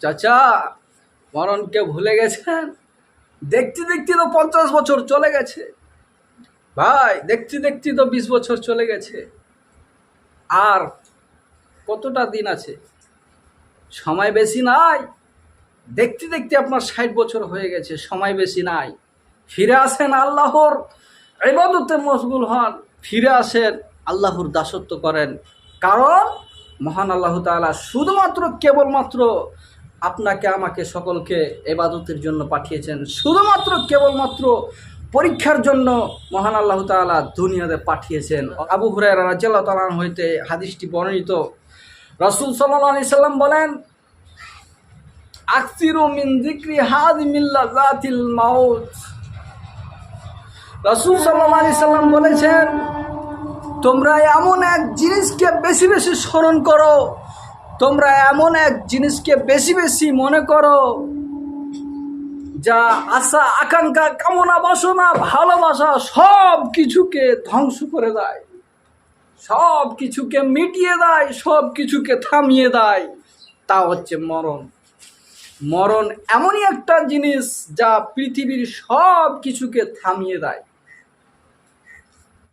চাচা, মরণকে ভুলে গেছেন? দেখতে দেখতে তো 50 বছর চলে গেছে। ভাই, দেখতে দেখতে তো 20 বছর চলে গেছে। আর কতটা দিন আছে? সময় বেশি নাই। দেখতে দেখতে আপনার 60 বছর হয়ে গেছে, সময় বেশি নাই। ফিরে আসেন, আল্লাহর ইবাদতে মশগুল হন। ফিরে আসেন, আল্লাহর দাসত্ব করেন। কারণ মহান আল্লাহ তাআলা শুধুমাত্র কেবলমাত্র আপনাকে আমাকে সকলকে ইবাদতের জন্য পাঠিয়েছেন। শুধুমাত্র কেবলমাত্র পরীক্ষার জন্য মহান আল্লাহ তাআলা দুনিয়াতে পাঠিয়েছেন। আবু হুরায়রা রাদিয়াল্লাহু তাআলা হইতে হাদিসটি বর্ণিত। রাসূল সাল্লাল্লাহু আলাইহি সাল্লাম বলেন, আকসিরু মিন যিকরি হাযিমিল লাযাতিল মাউত। রাসূল সাল্লাল্লাহু আলাইহি সাল্লাম বলেছেন, তোমরা এমন এক জিনিসকে বেশি বেশি স্মরণ করো, তোমরা এমন এক জিনিসকে বেশি বেশি মনে করো যা আশা আকাঙ্ক্ষা কামনা বাসনা ভালোবাসা সব কিছুকে ধ্বংস করে দেয়, সব কিছুকে মিটিয়ে দেয়, সব কিছুকে থামিয়ে দেয়। তা হচ্ছে মরণ। মরণ এমনই একটা জিনিস যা পৃথিবীর সব কিছুকে থামিয়ে দেয়।